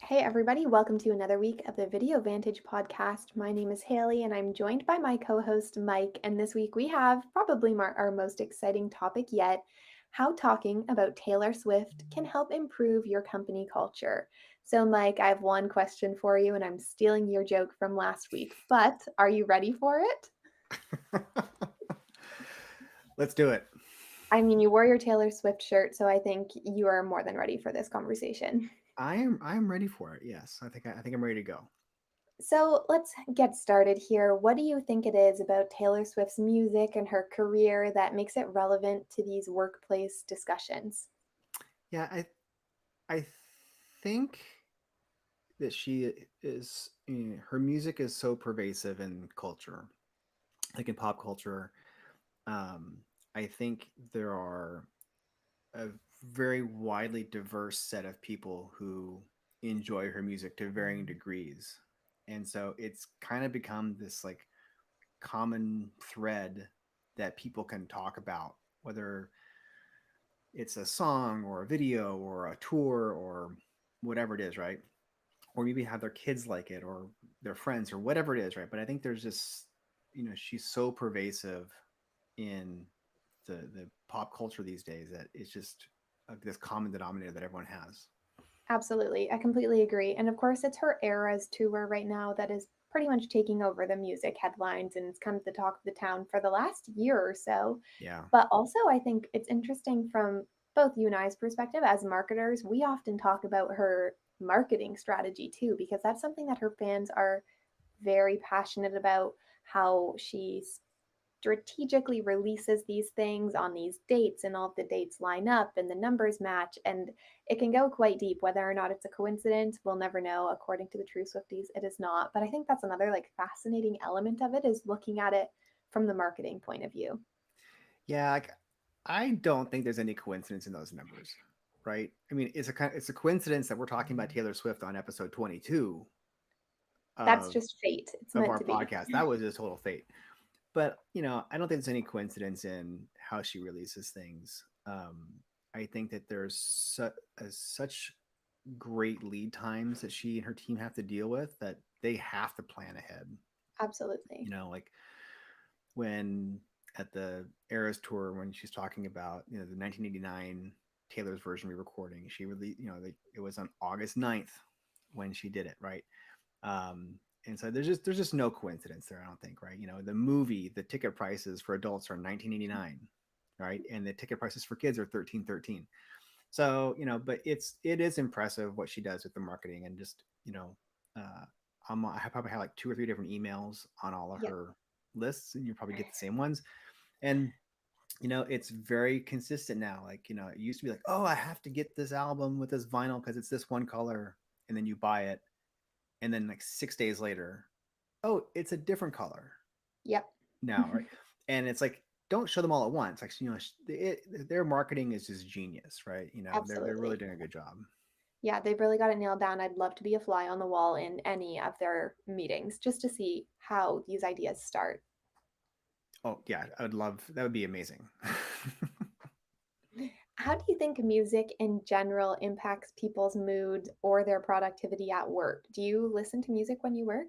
Hey, everybody, welcome to another week of the Video Vantage podcast. My name is Haley, and I'm joined by my co host, Mike. And this week we have probably our most exciting topic yet: how talking about Taylor Swift can help improve your company culture. So, Mike, I have one question for you, and I'm stealing your joke from last week, but are you ready for it? Let's do it. I mean, you wore your Taylor Swift shirt, so I think you are more than ready for this conversation. I am ready for it. Yes, I think I'm ready to go. So let's get started here. What do you think it is about Taylor Swift's music and her career that makes it relevant to these workplace discussions? Yeah, I think that she is her music is so pervasive in culture, like in pop culture. Um, I think there are a very widely diverse set of people who enjoy her music to varying degrees, and so it's kind of become this like common thread that people can talk about, whether it's a song or a video or a tour or whatever it is, right? Or maybe have their kids like it or their friends or whatever it is, right? But I think there's just, she's so pervasive in the pop culture these days that it's just this common denominator that everyone has. Absolutely. I completely agree. And of course, it's her Eras tour right now that is pretty much taking over the music headlines and it's kind of the talk of the town for the last year or so. Yeah. But also, I think it's interesting from both you and I's perspective as marketers. We often talk about her marketing strategy too, because that's something that her fans are very passionate about, how she strategically releases these things on these dates and all of the dates line up and the numbers match, and it can go quite deep. Whether or not it's a coincidence, we'll never know. According to the true Swifties, it is not. But I think that's another like fascinating element of it, is looking at it from the marketing point of view. Yeah, like I don't think there's any coincidence in those numbers, right? I mean, it's a coincidence that we're talking about Taylor Swift on episode 22 That's of just fate. It's of meant our to be. podcast. That was just total fate. But I don't think there's any coincidence in how she releases things. I think that there's such great lead times that she and her team have to deal with that they have to plan ahead. Absolutely. Like when at the Eras tour when she's talking about the 1989 Taylor's version re-recording, she really it was on August 9th when she did it, right? And so there's just no coincidence there, I don't think, right? The movie, the ticket prices for adults are 1989, right? And the ticket prices for kids are 1313. So, but it is impressive what she does with the marketing and just, uh I probably have like two or three different emails on all of Yeah. her lists, and you probably get the same ones. And it's very consistent now. Like, it used to be like, oh, I have to get this album with this vinyl because it's this one color, and then you buy it, and then like 6 days later, oh, it's a different color Yep. now, right? And it's like, don't show them all at once. Like, their marketing is just genius, right? They're really Absolutely. doing a good job. Yeah, they've really got it nailed down. I'd love to be a fly on the wall in any of their meetings just to see how these ideas start. Oh yeah, I would love that. Would be amazing. How do you think music in general impacts people's mood or their productivity at work? Do you listen to music when you work?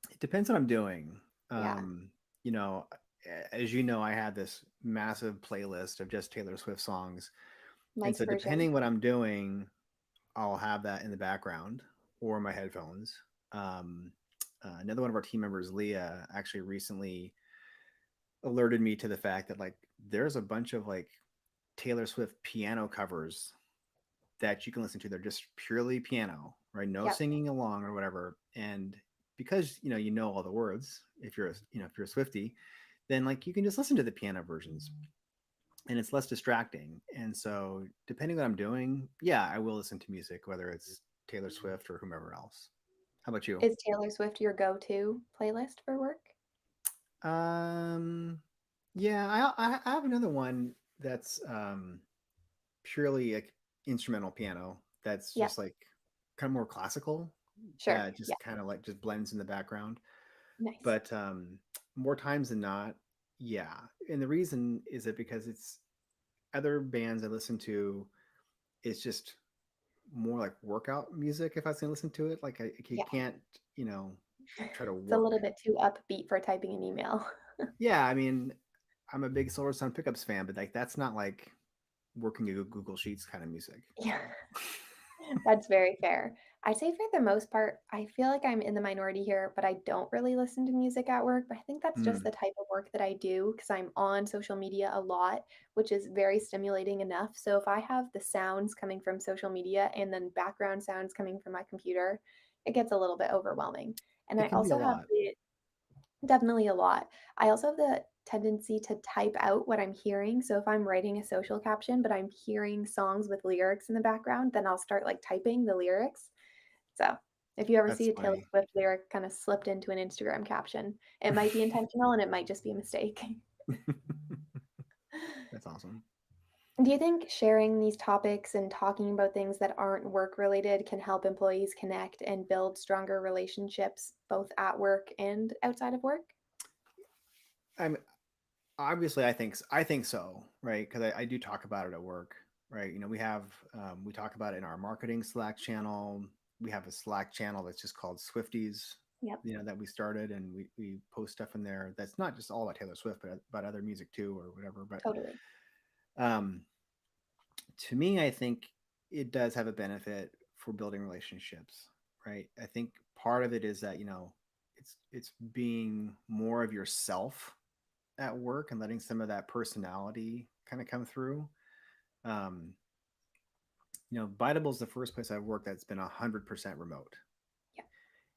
It depends what I'm doing. Yeah, You know, as you know, I had this massive playlist of just Taylor Swift songs, and Mike's so version. depending what I'm doing, I'll have that in the background or my headphones. Um, Another one of our team members, Leah, actually recently alerted me to the fact that like there's a bunch of like Taylor Swift piano covers that you can listen to. They're just purely piano, right? No Yep, singing along or whatever. And because you know all the words, if you're a Swifty, then like you can just listen to the piano versions and it's less distracting. And so depending on what I'm doing, yeah, I will listen to music, whether it's Taylor Swift or whomever else. How about you? is Taylor Swift your go-to playlist for work? Um, yeah, I have another one that's purely like instrumental piano. That's Yep, just like kind of more classical. sure. That Yeah, just kind of like just blends in the background. nice. But more times than not, yeah. And the reason is that because it's other bands I listen to, it's just more like workout music if I was gonna listen to it. Like I Yeah. can't, you know, try to It's a work. little bit too upbeat for typing an email. Yeah, I mean, I'm a big Solar Sun Pickups fan, but like that's not like working a Google Sheets kind of music. Yeah. That's very fair. I'd say for the most part, I feel like I'm in the minority here, but I don't really listen to music at work. But I think that's just Mm, the type of work that I do because I'm on social media a lot, which is very stimulating enough. So if I have the sounds coming from social media and then background sounds coming from my computer, it gets a little bit overwhelming. And it I can be a also have lot. the definitely a lot. I also have the tendency to type out what I'm hearing. So if I'm writing a social caption, but I'm hearing songs with lyrics in the background, then I'll start like typing the lyrics. So if you ever That's see a Taylor funny. Swift lyric kind of slipped into an Instagram caption, it might be intentional and it might just be a mistake. That's awesome. Do you think sharing these topics and talking about things that aren't work related can help employees connect and build stronger relationships both at work and outside of work? I'm obviously I think so, right? Because I do talk about it at work, right? You know, we talk about it in our marketing Slack channel. We have a Slack channel that's just called Swifties, Yep, you know, that we started, and we post stuff in there that's not just all about Taylor Swift, but about other music too, or whatever. But totally. um, to me, I think it does have a benefit for building relationships, right? I think part of it is that, you know, it's being more of yourself at work and letting some of that personality kind of come through. Um, you know, Bitable's the first place I've worked that's been 100% remote. Yeah,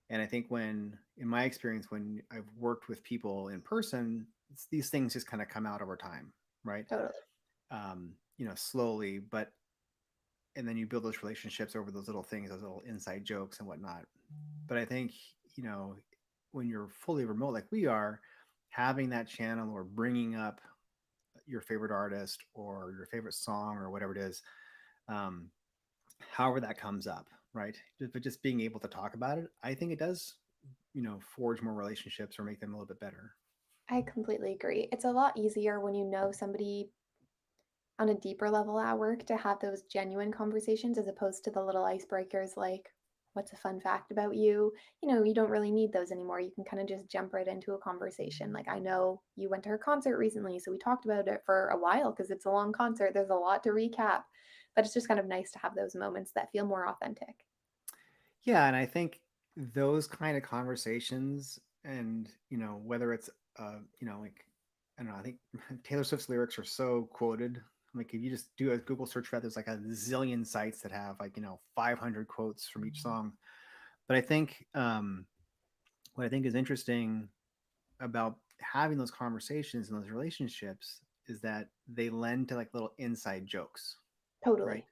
And I think in my experience, when I've worked with people in person, these things just kind of come out over time, right? totally. You know, slowly, but and then you build those relationships over those little things, those little inside jokes and whatnot. But I think, you know, when you're fully remote like we are, having that channel or bringing up your favorite artist or your favorite song or whatever it is, um, however that comes up, right? But just being able to talk about it, I think it does, you know, forge more relationships or make them a little bit better. I completely agree. It's a lot easier when you know somebody on a deeper level at work to have those genuine conversations as opposed to the little icebreakers like, what's a fun fact about you? You know, you don't really need those anymore. You can kind of just jump right into a conversation. Like, I know you went to her concert recently, so we talked about it for a while because it's a long concert. There's a lot to recap, but it's just kind of nice to have those moments that feel more authentic. Yeah, and I think those kind of conversations, and you know, whether it's you know, like I don't know, I think Taylor Swift's lyrics are so quoted. Like if you just do a Google search for that, there's like a zillion sites that have like, you know, 500 quotes from each song. But I think what I think is interesting about having those conversations and those relationships is that they lend to like little inside jokes, right? Totally.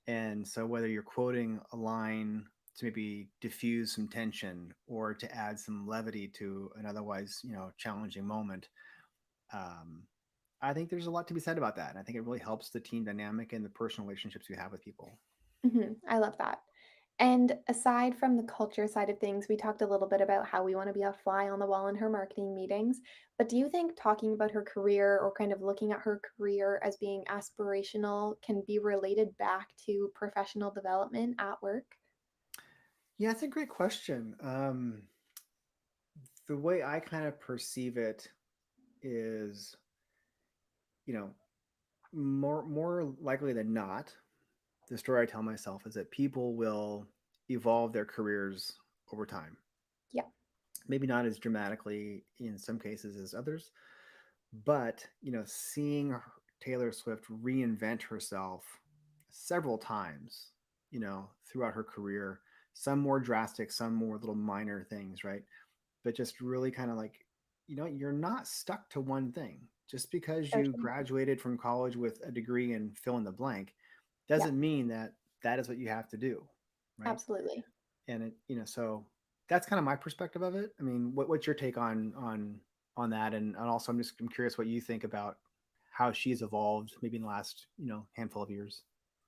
And so whether you're quoting a line to maybe diffuse some tension or to add some levity to an otherwise, you know, challenging moment, um, I think there's a lot to be said about that. And I think it really helps the team dynamic and the personal relationships you have with people. I love that. And aside from the culture side of things, we talked a little bit about how we want to be a fly on the wall in her marketing meetings. But do you think talking about her career or kind of looking at her career as being aspirational can be related back to professional development at work? Yeah, that's a great question. The way I kind of perceive it is, you know, more likely than not, the story I tell myself is that people will evolve their careers over time. Yeah, Maybe not as dramatically in some cases as others, but you know, seeing Taylor Swift reinvent herself several times, you know, throughout her career, some more drastic, some more little minor things, right? But just really kind of like, you know, you're not stuck to one thing. Just because so you true. graduated from college with a degree and fill in the blank Yeah, doesn't mean that that is what you have to do, right? absolutely. And it, you know, so that's kind of my perspective of it. I mean, what's your take on that? And also, I'm curious what you think about how she's evolved, maybe in the last, you know, handful of years.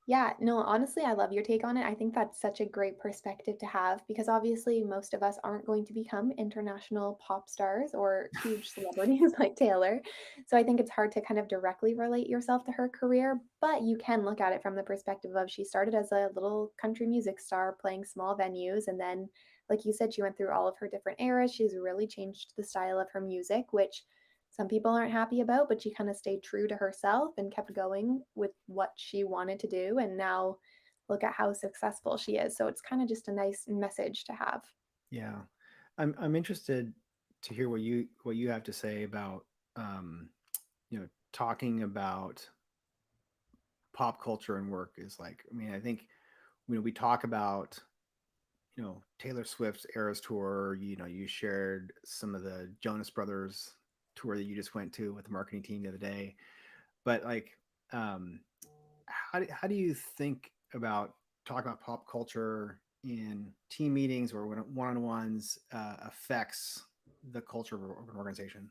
Yeah, no, honestly, I love your take on it. I think that's such a great perspective to have because obviously most of us aren't going to become international pop stars or huge celebrities like Taylor. So I think it's hard to kind of directly relate yourself to her career, but you can look at it from the perspective of she started as a little country music star playing small venues. And then, like you said, she went through all of her different eras. She's really changed the style of her music, which some people aren't happy about, but she kind of stayed true to herself and kept going with what she wanted to do. And now look at how successful she is. So it's kind of just a nice message to have. Yeah, I'm interested to hear what you have to say about um, talking about pop culture and work is like. I mean, I think we talk about Taylor Swift's Eras tour. You shared some of the Jonas Brothers tour that you just went to with the marketing team the other day. But like, um, how do you think about talking about pop culture in team meetings or one-on-ones affects the culture of an organization?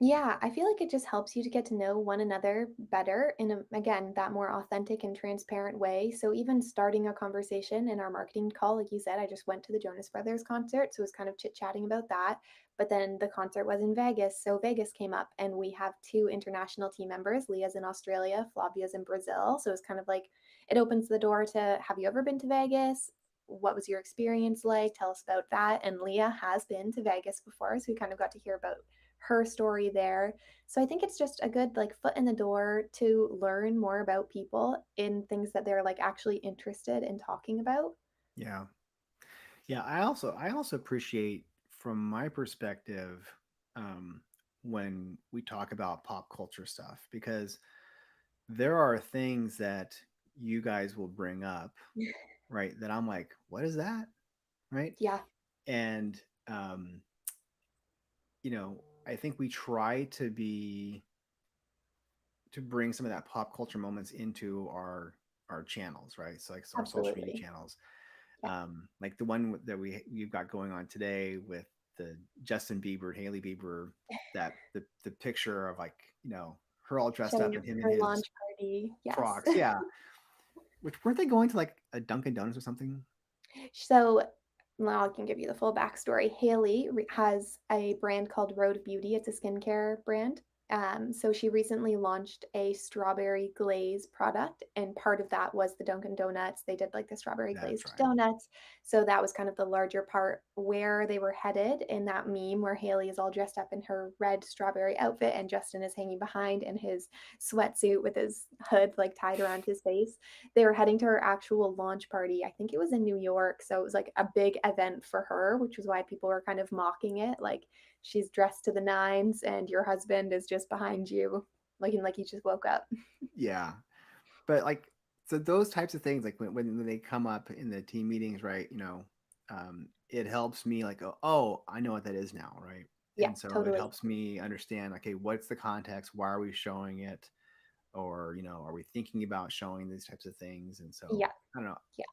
Yeah, I feel like it just helps you to get to know one another better in a, again, that more authentic and transparent way. So even starting a conversation in our marketing call, like you said, I just went to the Jonas Brothers concert, so it was kind of chit-chatting about that. But then the concert was in Vegas, so Vegas came up and we have two international team members. Leah's in Australia, Flavia's in Brazil. So it's kind of like it opens the door to, have you ever been to Vegas? What was your experience like? Tell us about that. And Leah has been to Vegas before, so we kind of got to hear about her story there. So I think it's just a good like foot in the door to learn more about people in things that they're like actually interested in talking about. Yeah, yeah. I also appreciate from my perspective um, when we talk about pop culture stuff because there are things that you guys will bring up, right? That I'm like, what is that, right? Yeah, And I think we try to bring some of that pop culture moments into our channels, right? So like our social media absolutely. channels, Yeah. like the one that we've got going on today with the Justin Bieber, Haley Bieber, that the picture of like her all dressed Showing up up and him for in her his launch party. Yes. Crocs, yeah. Which weren't they going to like a Dunkin' Donuts or something? So now I can give you the full backstory. Haley has a brand called Road Beauty. It's a skincare brand. So she recently launched a strawberry glaze product, and part of that was the Dunkin' Donuts. They did like the strawberry That's glazed right. donuts. So that was kind of the larger part where they were headed in that meme where Haley is all dressed up in her red strawberry outfit and Justin is hanging behind in his sweatsuit with his hood like tied around his face. They were heading to her actual launch party. I think it was in New York. So it was like a big event for her, which was why people were kind of mocking it. Like she's dressed to the nines and your husband is just behind you, looking like he just woke up. Yeah, but like so those types of things like when they come up in the team meetings, right? It helps me like go, oh, I know what that is now, right? Yeah, And so it totally. helps me understand, okay, what's the context? Why are we showing it? Or are we thinking about showing these types of things? And so Yeah. I don't know. Yeah.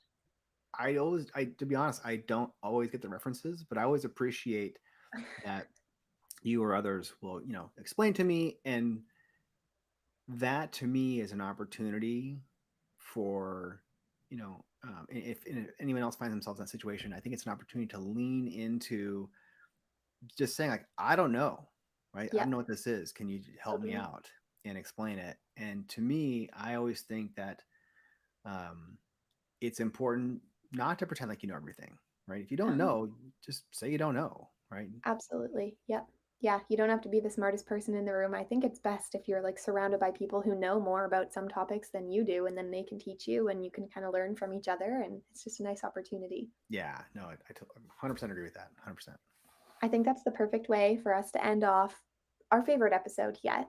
I to be honest, I don't always get the references, but I always appreciate that you or others will explain to me, and that to me is an opportunity for if anyone else finds themselves in that situation, I think it's an opportunity to lean into just saying like, I don't know, right? I Yeah. don't know what this is, can you help me Totally. out and explain it? And to me, I always think that um, it's important not to pretend like you know everything, right? If you don't Uh-huh. know, just say you don't know, right? Absolutely. Yep. Yeah, you don't have to be the smartest person in the room. I think it's best if you're like surrounded by people who know more about some topics than you do, and then they can teach you and you can kind of learn from each other. And it's just a nice opportunity. Yeah, no, 100% agree with that. 100%. I think that's the perfect way for us to end off our favorite episode yet.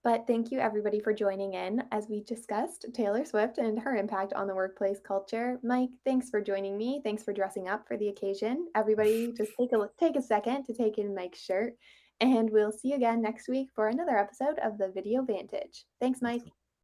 But thank you everybody for joining in as we discussed Taylor Swift and her impact on the workplace culture. Mike, thanks for joining me. Thanks for dressing up for the occasion. Everybody just take a second to take in Mike's shirt and we'll see you again next week for another episode of the Video Vantage. Thanks, Mike.